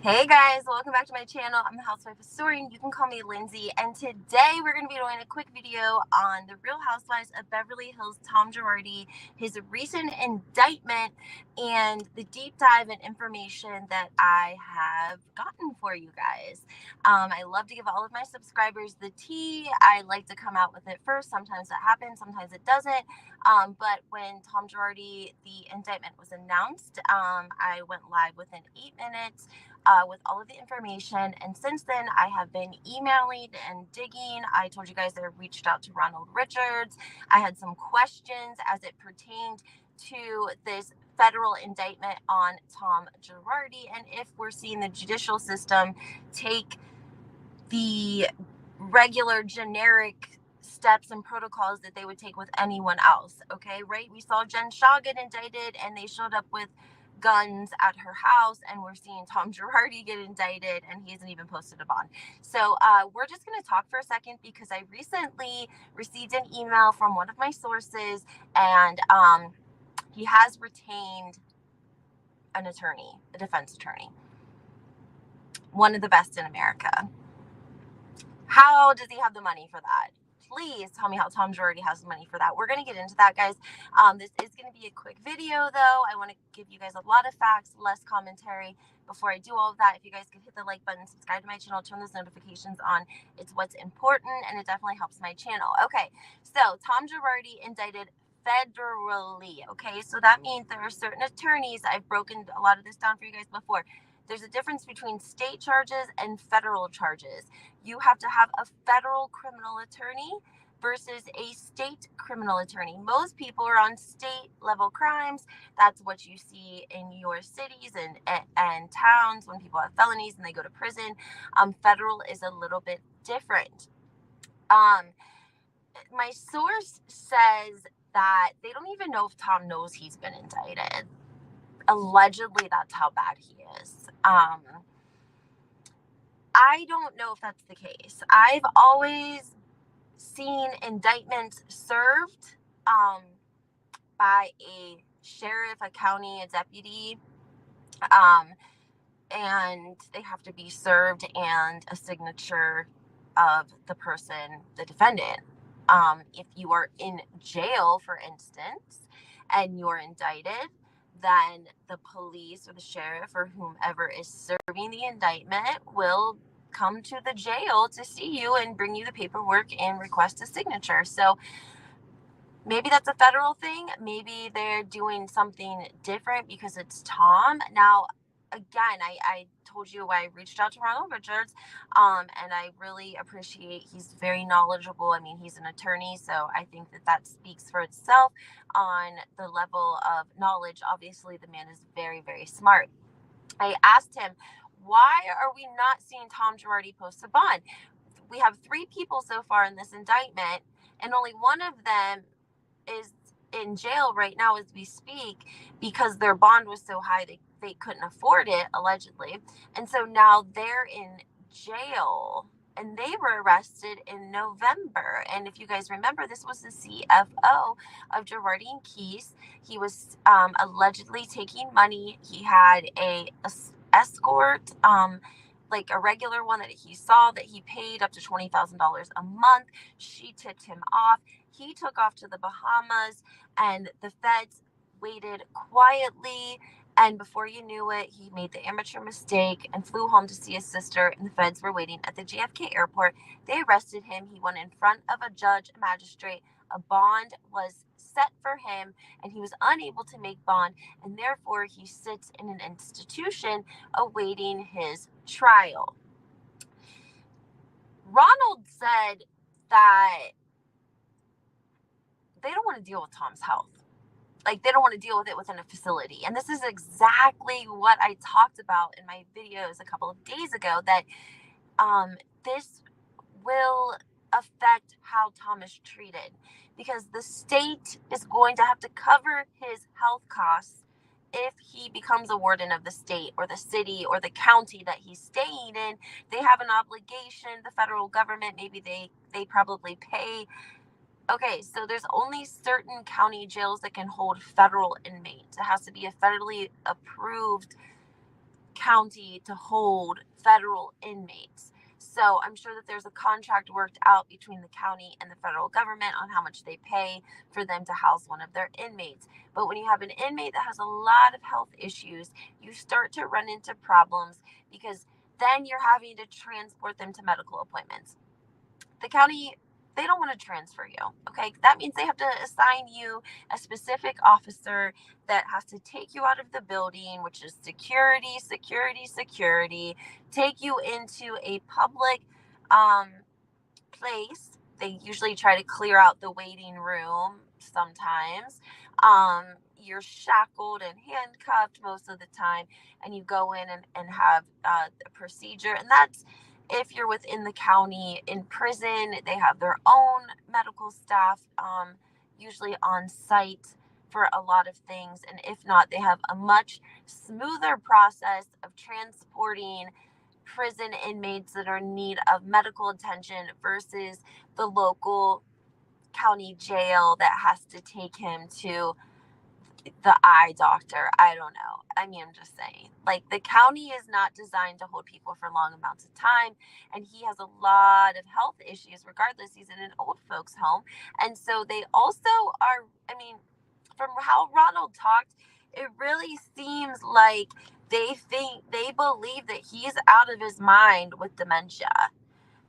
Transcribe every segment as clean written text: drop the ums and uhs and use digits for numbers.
Hey guys, welcome back to my channel. I'm the housewife historian. You can call me Lindsay. And today we're going to be doing a quick video on the Real Housewives of Beverly Hills, Tom Girardi, his recent indictment, and the deep dive and information that I have gotten for you guys. I love to give all of my subscribers the tea. I like to come out with it first. Sometimes that happens, sometimes it doesn't. But when Tom Girardi, the indictment was announced, I went live within 8 minutes. With all of the information. And since then, I have been emailing and digging. I told you guys that I reached out to Ronald Richards. I had some questions as it pertained to this federal indictment on Tom Girardi and if we're seeing the judicial system take the regular generic steps and protocols that they would take with anyone else. Okay, right? We saw Jen Shah get indicted and they showed up with guns at her house, and we're seeing Tom Girardi get indicted and he hasn't even posted a bond. So we're just going to talk for a second because I recently received an email from one of my sources, and he has retained an attorney, a defense attorney, one of the best in America. How does he have the money for that? Please tell me how Tom Girardi has the money for that. We're going to get into that, guys. This is going to be a quick video, though. I want to give you guys a lot of facts, less commentary. Before I do all of that, if you guys could hit the like button, subscribe to my channel, turn those notifications on. It's what's important, and it definitely helps my channel. Okay, so Tom Girardi indicted federally. Okay, so that means there are certain attorneys. I've broken a lot of this down for you guys before. There's a difference between state charges and federal charges. You have to have a federal criminal attorney versus a state criminal attorney. Most people are on state level crimes. That's what you see in your cities and towns when people have felonies and they go to prison. Federal is a little bit different. My source says that they don't even know if Tom knows he's been indicted. Allegedly, that's how bad he is. I don't know if that's the case. I've always seen indictments served by a sheriff, a county, a deputy, and they have to be served and a signature of the person, the defendant. If you are in jail, for instance, and you're indicted, then the police or the sheriff or whomever is serving the indictment will come to the jail to see you and bring you the paperwork and request a signature. So maybe that's a federal thing. Maybe they're doing something different because it's Tom. Now, again, I told you I reached out to Ronald Richards, and I really appreciate, he's very knowledgeable. I mean, he's an attorney, so I think that speaks for itself on the level of knowledge. Obviously, the man is very, very smart. I asked him, why are we not seeing Tom Girardi post a bond? We have 3 people so far in this indictment, and only one of them is in jail right now as we speak because their bond was so high they couldn't afford it, allegedly. And so now they're in jail, and they were arrested in November. And if you guys remember, this was the CFO of Girardi and Keys. He was allegedly taking money. He had a escort, like a regular one that he saw, that he paid up to $20,000 a month. She tipped him off. He took off to the Bahamas, and the feds waited quietly. And before you knew it, he made the amateur mistake and flew home to see his sister, and the feds were waiting at the JFK airport. They arrested him. He went in front of a judge, a magistrate. A bond was set for him, and he was unable to make bond, and therefore he sits in an institution awaiting his trial. Ronald said that they don't want to deal with Tom's health. Like, they don't want to deal with it within a facility. And this is exactly what I talked about in my videos a couple of days ago, that this will affect how Tom is treated, because the state is going to have to cover his health costs if he becomes a warden of the state or the city or the county that he's staying in. They have an obligation. The federal government, maybe they probably pay. Okay, so there's only certain county jails that can hold federal inmates. It has to be a federally approved county to hold federal inmates. So I'm sure that there's a contract worked out between the county and the federal government on how much they pay for them to house one of their inmates. But when you have an inmate that has a lot of health issues, you start to run into problems because then you're having to transport them to medical appointments. The county, they don't want to transfer you. Okay. That means they have to assign you a specific officer that has to take you out of the building, which is security, take you into a public place. They usually try to clear out the waiting room sometimes. You're shackled and handcuffed most of the time, and you go in and have a procedure. And that's if you're within the county. In prison, they have their own medical staff, usually on site for a lot of things. And if not, they have a much smoother process of transporting prison inmates that are in need of medical attention versus the local county jail that has to take him to the eye doctor. I don't know. I mean, I'm just saying, like, the county is not designed to hold people for long amounts of time, and he has a lot of health issues. Regardless, he's in an old folks home, and so they also are, I mean, from how Ronald talked, it really seems like they believe that he's out of his mind with dementia.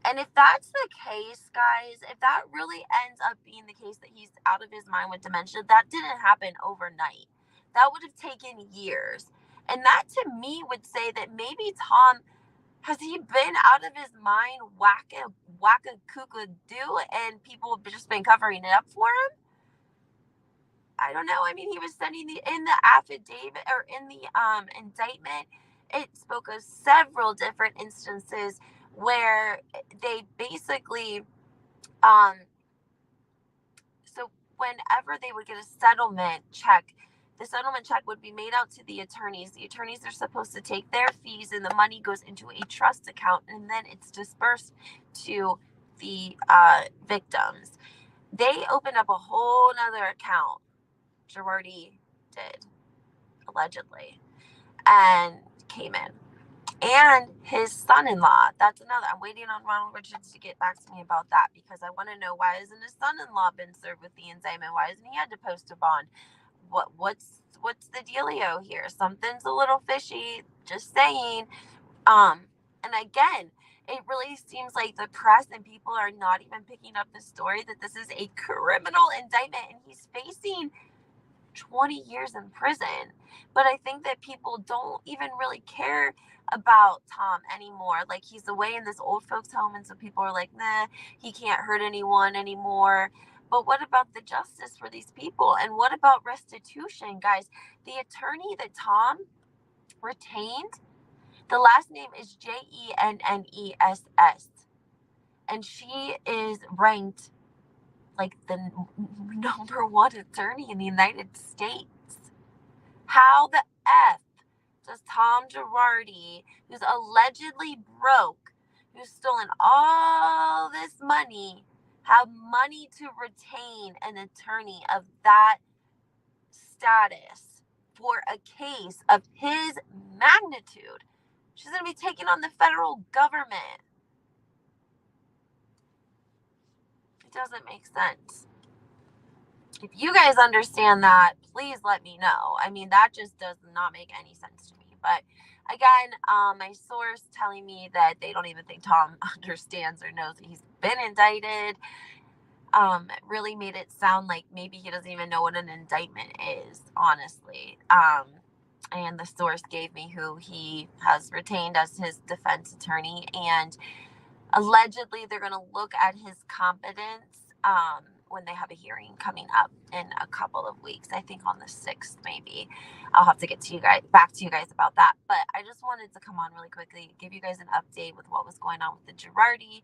And if that's the case, guys, if that really ends up being the case that he's out of his mind with dementia, that didn't happen overnight. That would have taken years. And that to me would say that maybe Tom, has he been out of his mind whack-a-cook-a-doo and people have just been covering it up for him? I don't know. I mean, he was sending in the affidavit or in the indictment, it spoke of several different instances where they basically, so whenever they would get a settlement check, the settlement check would be made out to the attorneys. The attorneys are supposed to take their fees, and the money goes into a trust account, and then it's dispersed to the victims. They opened up a whole nother account. Girardi did, allegedly, and came in. And his son-in-law, that's another. I'm waiting on Ronald Richards to get back to me about that, because I want to know, why isn't his son-in-law been served with the indictment? Why isn't he had to post a bond? What's the dealio here? Something's a little fishy, just saying. And again, it really seems like the press and people are not even picking up the story that this is a criminal indictment and he's facing 20 years in prison. But I think that people don't even really care about Tom anymore. Like, he's away in this old folks home, and so people are like, nah, he can't hurt anyone anymore. But what about the justice for these people? And what about restitution, guys? The attorney that Tom retained, the last name is Jennes, and she is ranked like the number one attorney in the United States. How the F does Tom Girardi, who's allegedly broke, who's stolen all this money, have money to retain an attorney of that status for a case of his magnitude? She's going to be taking on the federal government. It doesn't make sense. If you guys understand that, please let me know. I mean, that just does not make any sense to me. But again, my source telling me that they don't even think Tom understands or knows that he's been indicted, really made it sound like maybe he doesn't even know what an indictment is, honestly. And the source gave me who he has retained as his defense attorney, and allegedly they're going to look at his competence when they have a hearing coming up in a couple of weeks. I think on the 6th, maybe. I'll have to get back to you guys about that. But I just wanted to come on really quickly, give you guys an update with what was going on with the Girardi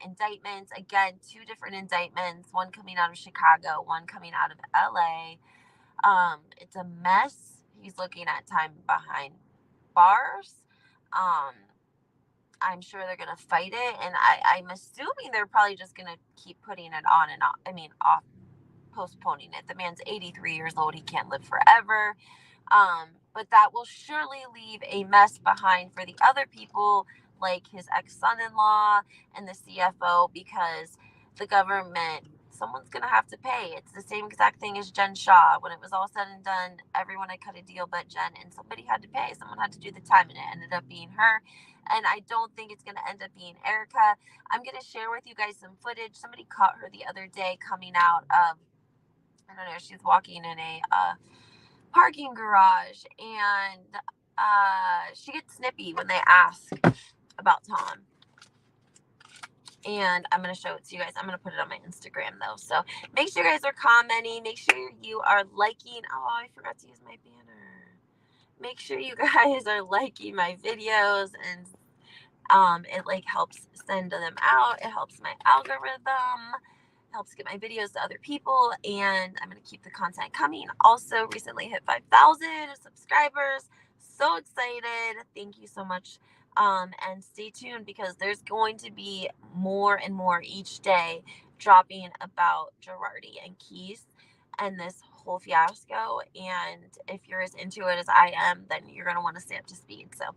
indictments. Again, 2 different indictments, one coming out of Chicago, one coming out of LA. It's a mess. He's looking at time behind bars. I'm sure they're going to fight it. And I'm assuming they're probably just going to keep putting it on and off, postponing it. The man's 83 years old. He can't live forever. But that will surely leave a mess behind for the other people, like his ex-son-in-law and the CFO, because the government, someone's going to have to pay. It's the same exact thing as Jen Shaw. When it was all said and done, everyone had cut a deal but Jen, and somebody had to pay. Someone had to do the time, and it ended up being her. And I don't think it's going to end up being Erica. I'm going to share with you guys some footage. Somebody caught her the other day coming out of, I don't know, she's walking in a parking garage, and she gets snippy when they ask about Tom. And I'm going to show it to you guys. I'm going to put it on my Instagram, though. So make sure you guys are commenting. Make sure you are liking. Oh, I forgot to use my banner. Make sure you guys are liking my videos, and it like helps send them out. It helps my algorithm, helps get my videos to other people, and I'm going to keep the content coming. Also, recently hit 5,000 subscribers. So excited. Thank you so much. And stay tuned, because there's going to be more and more each day dropping about Girardi and Keys and this whole fiasco. And if you're as into it as I am, then you're going to want to stay up to speed. So, all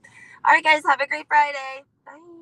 right, guys, have a great Friday. Bye.